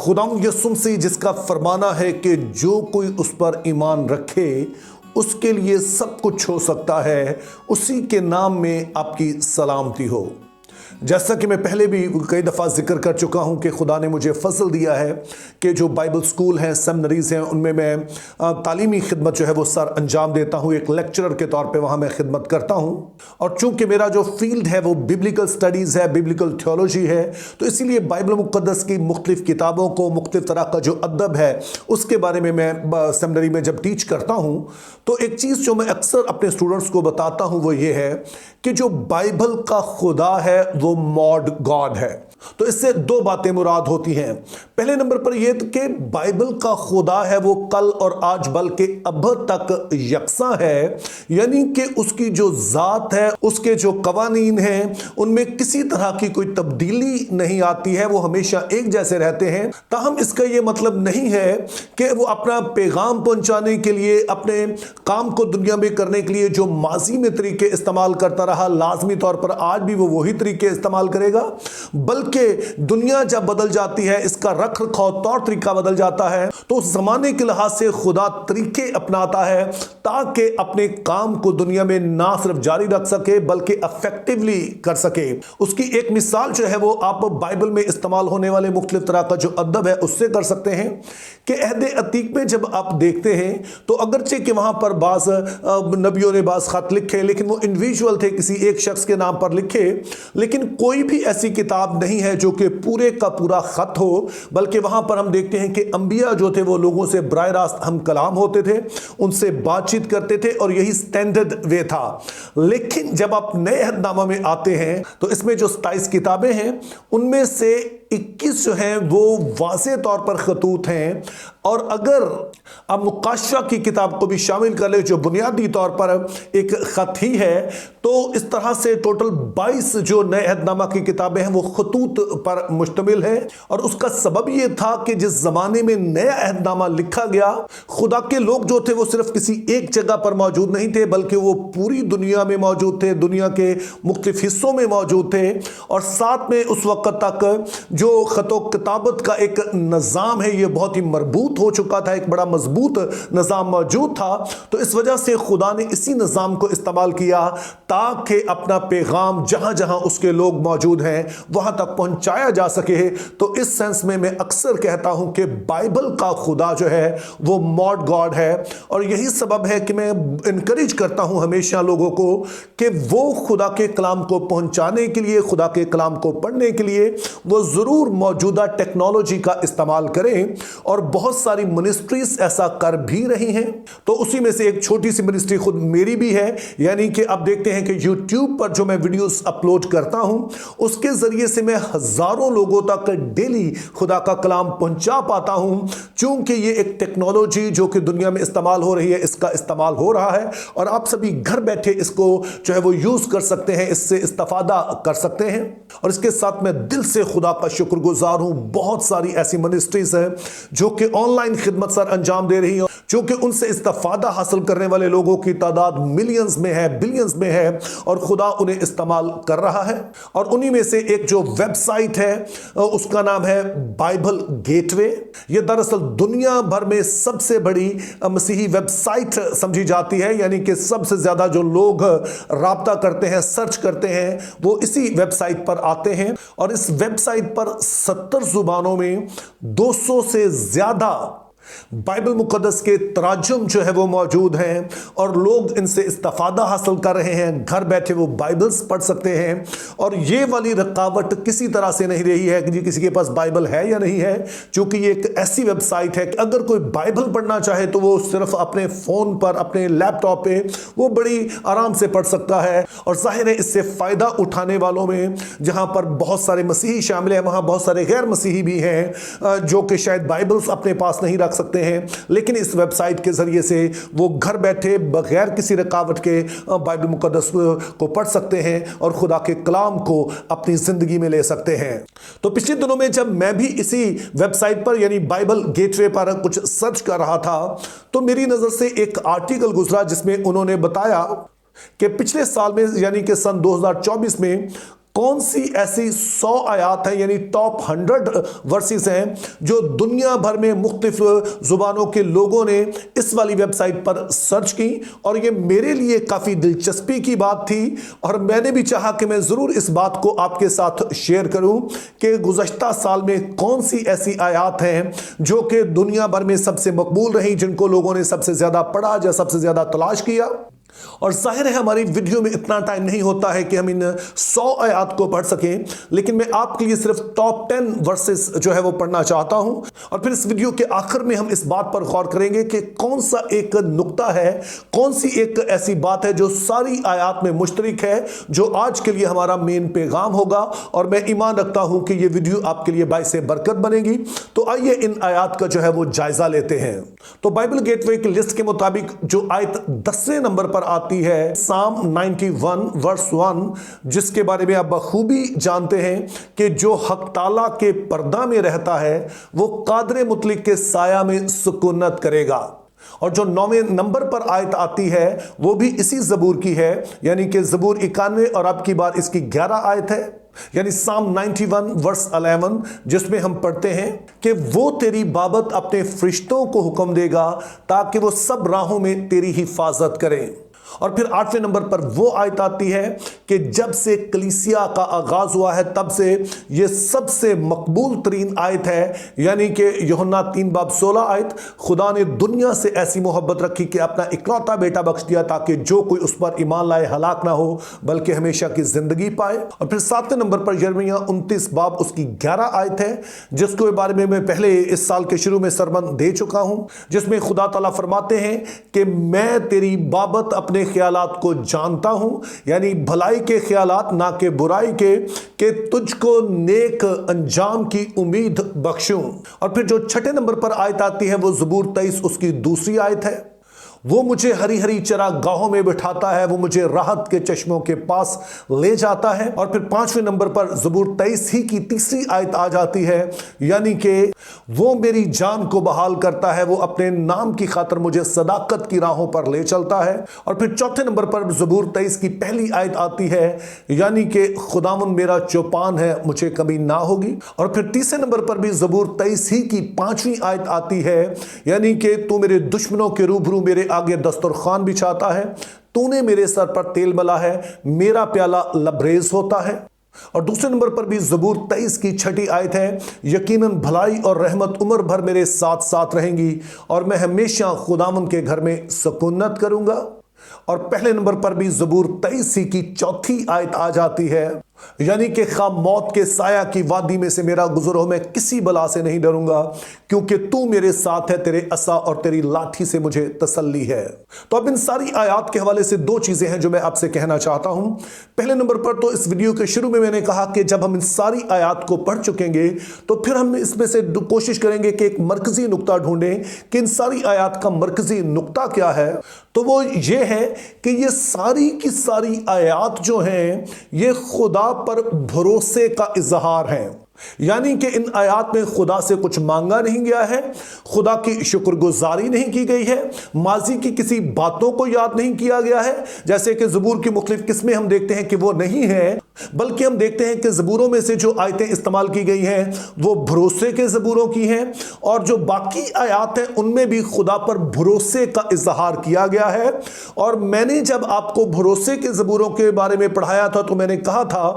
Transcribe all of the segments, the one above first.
खुदावंद यीशु मसीह जिसका फरमाना है कि जो कोई उस पर ईमान रखे उसके लिए सब कुछ हो सकता है, उसी के नाम में आपकी सलामती हो। जैसा कि मैं पहले भी कई दफ़ा जिक्र कर चुका हूं कि खुदा ने मुझे फजल दिया है कि जो बाइबल स्कूल हैं, सेमिनरीज हैं, उनमें मैं तालीमी खिदमत जो है वो सर अंजाम देता हूं। एक लेक्चरर के तौर पे वहां मैं खिदमत करता हूं और चूंकि मेरा जो फील्ड है वो बिब्लिकल स्टडीज़ है, बिब्लिकल थियोलॉजी है, तो इसीलिए बाइबल मुक़द्दस की मुख्तलिफ किताबों को, मुख्तलिफ तरह का जो अदब है उसके बारे में मैं सेमिनरी में जब टीच करता हूं तो एक चीज़ जो मैं अक्सर अपने स्टूडेंट्स को बताता हूं वो ये है कि जो बाइबल का खुदा है वो मॉड गॉड है। तो इससे दो बातें मुराद होती हैं। पहले नंबर पर यह कि बाइबल का खुदा है वो कल और आज बल्कि अब तक यकसा है, यानी कि उसकी जो जात है, उसके जो कवानीन हैं, उनमें किसी तरह की कोई तब्दीली नहीं आती है, वो हमेशा एक जैसे रहते हैं। ताहम इसका यह मतलब नहीं है कि वो अपना पैगाम पहुंचाने के लिए, अपने काम को दुनिया में करने के लिए जो माजी में तरीके इस्तेमाल करता रहा, लाजमी तौर पर आज भी वो वही तरीके इस्तेमाल करेगा। बल्कि दुनिया जब बदल जाती है, इसका रख रखाव तौर तरीका बदल जाता है, तो उस जमाने के लिहाज से खुदा तरीके अपनाता है ताकि अपने काम को दुनिया में ना सिर्फ जारी रख सके बल्कि इफेक्टिवली कर सके। उसकी एक मिसाल जो है वो आप बाइबल में इस्तेमाल होने वाले मुख्तलिफ तरह का जो अदब है उससे कर सकते हैं कि अहद अतीक में जब आप देखते हैं तो अगरचे कि वहां पर बास नबियों ने बास खत लिखे, लेकिन वो इंडिविजुअल थे, किसी एक शख्स के नाम पर लिखे, लेकिन कोई भी ऐसी किताब नहीं है जो कि पूरे का पूरा खत हो, बल्कि वहां पर हम देखते हैं कि अंबिया जो थे वो लोगों से बराह रास्त हम कलाम होते थे, उनसे बातचीत करते थे और यही स्टैंडर्ड वे था। लेकिन जब आप नए अहदनामा में आते हैं तो इसमें जो 27 किताबें हैं उनमें से 21 जो हैं वो वाज़े तौर पर खतूत हैं, और अगर आप मुकाशा की किताब को भी शामिल कर ले जो बुनियादी तौर पर एक खत ही है, तो इस तरह से टोटल 22 जो नए अहदनामा की किताबें हैं वो खतूत पर मुश्तमिल है। और उसका सबब यह था कि जिस जमाने में नया अहदनामा लिखा गया, खुदा के लोग जो थे वो सिर्फ किसी एक जगह पर मौजूद नहीं थे बल्कि वो पूरी दुनिया में मौजूद थे, दुनिया के मुख्तलिफ हिस्सों में मौजूद थे, और साथ में उस वक्त तक जो खतो किताबत का एक निज़ाम है ये बहुत ही मजबूत हो चुका था, एक बड़ा मजबूत निज़ाम मौजूद था। तो इस वजह से खुदा ने इसी निज़ाम को इस्तेमाल किया ताकि अपना पैगाम जहां जहां उसके लोग मौजूद हैं वहां तक पहुंचाया जा सके। तो इस सेंस में मैं अक्सर कहता हूं कि बाइबल का खुदा जो है वो मॉड गॉड है, और यही सबब है कि मैं इनकरेज करता हूं हमेशा लोगों को कि वो खुदा के कलाम को पहुंचाने के लिए, खुदा के कलाम को पढ़ने के लिए वो जरूर मौजूदा टेक्नोलॉजी का इस्तेमाल करें, और बहुत सारी मिनिस्ट्रीज ऐसा कर भी रही हैं। तो उसी में से एक छोटी सी मिनिस्ट्री खुद मेरी भी है, यानी कि आप देखते हैं कि YouTube पर जो मैं वीडियोस अपलोड करता हूं उसके जरिए से मैं हजारों लोगों तक डेली खुदा का कलाम पहुंचा पाता हूं। चूंकि ये एक टेक्नोलॉजी जो कि दुनिया में इस्तेमाल हो रही है, इसका इस्तेमाल हो रहा है और आप सभी घर बैठे इसको जो है वो यूज कर सकते हैं, इससे इस्तेफादा कर सकते हैं। और इसके साथ मैं दिल से खुदा का शुक्रगुजार हूं, बहुत सारी ऐसी मिनिस्ट्रीज हैं जो कि ऑनलाइन खिदमत सर अंजाम दे रही है, क्योंकि उनसे इस्तेफादा हासिल करने वाले लोगों की तादाद मिलियंस में है, बिलियंस में है, और खुदा उन्हें इस्तेमाल कर रहा है। और उन्हीं में से एक जो वेबसाइट है उसका नाम है बाइबल गेटवे। यह दरअसल दुनिया भर में सबसे बड़ी मसीही वेबसाइट समझी जाती है, यानी कि सबसे ज्यादा जो लोग राब्ता करते हैं, सर्च करते हैं, वो इसी वेबसाइट पर आते हैं। और इस वेबसाइट पर 70 जुबानों में 200 से ज्यादा बाइबल मुकद्दस के तराजुम जो है वो मौजूद हैं, और लोग इनसे इस्तेफादा हासिल कर रहे हैं। घर बैठे वो बाइबल्स पढ़ सकते हैं, और ये वाली रकावट किसी तरह से नहीं रही है कि जी किसी के पास बाइबल है या नहीं है, क्योंकि ये एक ऐसी वेबसाइट है कि अगर कोई बाइबल पढ़ना चाहे तो वो सिर्फ अपने फ़ोन पर, अपने लैपटॉप पे वो बड़ी आराम से पढ़ सकता है। और जाहिर है इससे फ़ायदा उठाने वालों में जहाँ पर बहुत सारे मसीही शामिल हैं, वहाँ बहुत सारे गैर मसीही भी हैं जो कि शायद बाइबल्स अपने पास नहीं रख सकते हैं, लेकिन इस वेबसाइट के जरिए से वो घर बैठे बगैर किसी रुकावट के बाइबल मुकद्दस को पढ़ सकते हैं और खुदा के कलाम को अपनी जिंदगी में ले सकते हैं। तो पिछले दिनों में जब मैं भी इसी वेबसाइट पर यानी बाइबल गेटवे पर कुछ सर्च कर रहा था तो मेरी नजर से एक आर्टिकल गुजरा जिसमें उन्होंने बताया कि पिछले साल में यानी कि सन 2024 में कौन सी ऐसी 100 आयत हैं यानी टॉप 100 वर्सेस हैं जो दुनिया भर में मुख्तलिफ जुबानों के लोगों ने इस वाली वेबसाइट पर सर्च की। और ये मेरे लिए काफी दिलचस्पी की बात थी और मैंने भी चाहा कि मैं जरूर इस बात को आपके साथ शेयर करूं कि गुज़श्ता साल में कौन सी ऐसी आयत हैं जो कि दुनिया भर में सबसे मकबूल रही, जिनको लोगों ने सबसे ज्यादा पढ़ा या सबसे ज्यादा तलाश किया। और जाहिर है हमारी वीडियो में इतना टाइम नहीं होता है कि हम इन 100 आयत को पढ़ सकें, लेकिन मैं आपके लिए सिर्फ टॉप 10 वर्सेस जो है वो पढ़ना चाहता हूं। और फिर इस वीडियो के आखिर में हम इस बात पर गौर करेंगे कि कौन सा एक नुक्ता है, कौन सी एक ऐसी बात है जो सारी आयत में मुश्तरक है, जो आज के लिए हमारा मेन पैगाम होगा। और मैं ईमान रखता हूं कि यह वीडियो आपके लिए बाइसे बरकत बनेगी। तो आइए इन आयत का जो है वो जायजा लेते हैं। तो बाइबल गेटवे की लिस्ट के मुताबिक जो आयत 10वें नंबर पर आती है, साम 91 वर्स 1, जिसके बारे में आप बखूबी जानते हैं कि जो हक ताला के पर्दा में रहता है वो कादरे मुतलिक के साया में सुकूनत करेगा। और जो 9वें नंबर पर आयत आती है वो भी इसी जबूर की है, यानी कि जबूर 91 और अब की बार इसकी 11 आयत है, यानी साम 91 वर्स 11, जिसमें हम पढ़ते हैं कि वो तेरी बाबत अपने फरिश्तों को हुक्म देगा ताकि वो सब राहों में तेरी हिफाजत करें। और फिर 8वें नंबर पर वो आयत आती है कि जब से कलीसिया का आगाज हुआ है तब से ये सबसे मकबूल तरीन आयत है, यानी कि यूहन्ना 3:16 आयत, खुदा ने दुनिया से ऐसी मोहब्बत रखी कि अपना इकलौता बेटा बख्श दिया ताकि जो कोई उस पर ईमान लाए हलाक ना हो बल्कि हमेशा की जिंदगी पाए। और फिर 7वें नंबर पर यिर्मयाह 29 बाब उसकी 11 आयत है, जिसके बारे में मैं पहले इस साल के शुरू में सरमन दे चुका हूं, जिसमें खुदा ताला फरमाते हैं कि मैं तेरी बाबत अपने ख्यालात को जानता हूं, यानी भलाई के ख्यालात ना के बुराई के, कि तुझको नेक अंजाम की उम्मीद बख्शूं। और फिर जो 6ठे नंबर पर आयत आती है वो ज़बूर 23 उसकी दूसरी आयत है, वो मुझे हरी हरी चरागाहों में बिठाता है, वो मुझे राहत के चश्मों के पास ले जाता है। और फिर 5वें नंबर पर ज़बूर 23 ही की तीसरी आयत आ जाती है, यानी कि वो मेरी जान को बहाल करता है, वो अपने नाम की खातिर मुझे सदाकत की राहों पर ले चलता है। और फिर 4थे नंबर पर ज़बूर 23 की पहली आयत आती है, यानी कि खुदावन मेरा चौपान है, मुझे कमी ना होगी। और फिर 3रे नंबर पर भी ज़बूर 23 ही की 5वीं आयत आती है, यानी कि तू मेरे दुश्मनों के रूबरू मेरे आगे दस्तरखान बिछाता है, तूने मेरे सर पर तेल मला है, मेरा प्याला लबरेज होता है। और दूसरे नंबर पर भी ज़बूर 23 की 6ठी आयत है, यकीनन भलाई और रहमत उम्र भर मेरे साथ साथ रहेंगी और मैं हमेशा खुदावन के घर में सुकूनत करूंगा। और पहले नंबर पर भी ज़बूर 23 की 4थी आयत आ जाती है, यानी कि खा मौत के साया की वादी में से मेरा गुजर हो, मैं किसी बला से नहीं डरूंगा क्योंकि तू मेरे साथ है, तेरे असा और तेरी लाठी से मुझे तसल्ली है। तो अब इन सारी आयत के हवाले से 2 चीजें हैं जो मैं आपसे कहना चाहता हूं। पहले नंबर पर तो इस वीडियो के शुरू में मैंने कहा कि जब हम इन सारी आयत को पढ़ चुकेंगे तो फिर हम इसमें से कोशिश करेंगे कि एक मरकजी नुक्ता ढूंढें कि इन सारी आयत का मरकजी नुक्ता क्या है। तो वो ये है कि ये सारी की सारी आयत जो हैं ये खुदा पर भरोसे का इजहार है, यानी कि इन आयत में खुदा से कुछ मांगा नहीं गया है, खुदा की शुक्रगुजारी नहीं की गई है, माजी की किसी बातों को याद नहीं किया गया है, जैसे कि ज़बूर की मुख्तलिफ किस्में हम देखते हैं कि वो नहीं है, बल्कि हम देखते हैं कि ज़बूरों में से जो आयतें इस्तेमाल की गई हैं वो भरोसे के ज़बूरों की हैं, और जो बाकी आयत हैं उनमें भी खुदा पर भरोसे का इजहार किया गया है। और मैंने जब आपको भरोसे के ज़बूरों के बारे में पढ़ाया था तो मैंने कहा था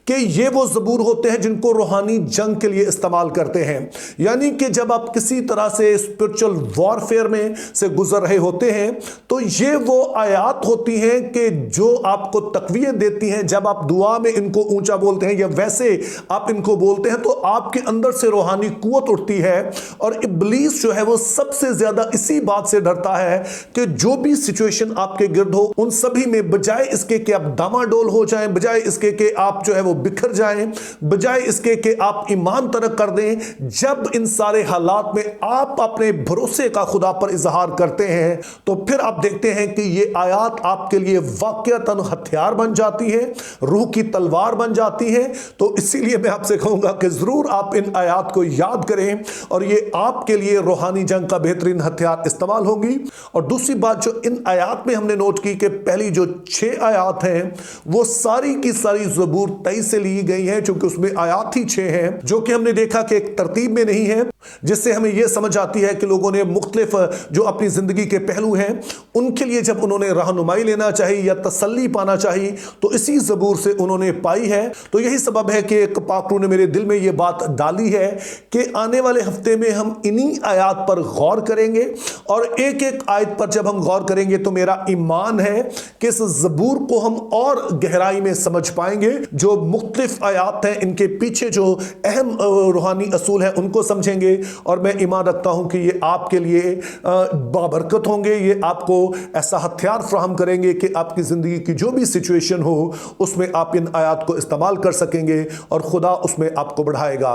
कि ये वो ज़बूर होते हैं जिनको रूहानी जंग के लिए इस्तेमाल करते हैं, यानी कि जब आप किसी तरह से स्पिरिचुअल वॉरफेयर में से गुजर रहे होते हैं तो ये वो आयत होती हैं कि जो आपको तकवीत देती हैं। जब आप दुआ में इनको ऊंचा बोलते हैं या वैसे आप इनको बोलते हैं तो आपके अंदर से रूहानी कुव्वत उठती है। और इब्लीस जो है वो सबसे ज्यादा इसी बात से डरता है कि जो भी सिचुएशन आपके गिर्द हो उन सभी में बजाय इसके कि आप डामाडोल हो जाएं, बजाय इसके कि आप जो है वो बिखर जाएं, बजाय इसके कि आप ईमान तरक कर दें, जब इन सारे हालात में आप अपने भरोसे का खुदा पर इजहार करते हैं तो फिर आप देखते हैं कि ये आयत आपके लिए वाकईतन हथियार बन जाती है, रूह की तलवार बन जाती हैं। तो इसीलिए मैं आपसे कहूंगा कि जरूर आप इन आयात को याद करें और ये आपके लिए रूहानी जंग का बेहतरीन हथियार इस्तेमाल होगी। और दूसरी बात जो इन आयात में हमने नोट की कि पहली जो 6 आयात हैं वो सारी की सारी ज़बूर 23 से ली गई हैं, क्योंकि उसमें आयात ही 6 हैं, जो कि हमने देखा कि एक तरतीब में नहीं है, जिससे हमें यह समझ आती है कि लोगों ने मुख्तलिफ जो अपनी जिंदगी के पहलू हैं उनके लिए जब उन्होंने रहनुमाई लेना चाहिए या तसल्ली पाना चाहिए तो इसी ज़बूर से उन्होंने पाई है। तो यही सबब है कि एक पाकरू ने मेरे दिल में यह बात डाली है कि आने वाले हफ्ते में हम इन्हीं आयात पर गौर करेंगे और एक एक आयत पर जब हम गौर करेंगे तो मेरा ईमान है कि इस ज़बूर को हम और गहराई में समझ पाएंगे। जो मुख्तलिफ आयात हैं इनके पीछे जो अहम रूहानी असूल हैं उनको समझेंगे और मैं ईमान रखता हूं कि ये आपके लिए बाबरकत होंगे। ये आपको ऐसा हथियार फ्राहम करेंगे कि आपकी ज़िंदगी की जो भी सिचुएशन हो उसमें आप इन आयात को इस्तेमाल कर सकेंगे और खुदा उसमें आपको बढ़ाएगा।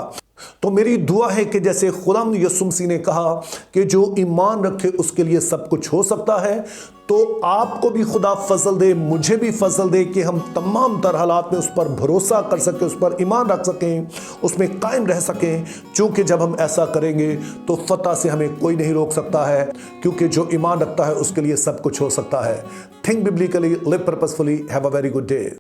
तो मेरी दुआ है कि जैसे खुदाम यीशु मसीह ने कहा कि जो ईमान रखे उसके लिए सब कुछ हो सकता है, तो आपको भी खुदा फजल दे, मुझे भी फजल दे कि हम तमाम तर हालात में उस पर भरोसा कर सकें, उस पर ईमान रख सकें, उसमें कायम रह सकें। क्योंकि जब हम ऐसा करेंगे तो फतह से हमें कोई नहीं रोक सकता है, क्योंकि जो ईमान रखता है उसके लिए सब कुछ हो सकता है। Think biblically, live purposefully, have a very good day.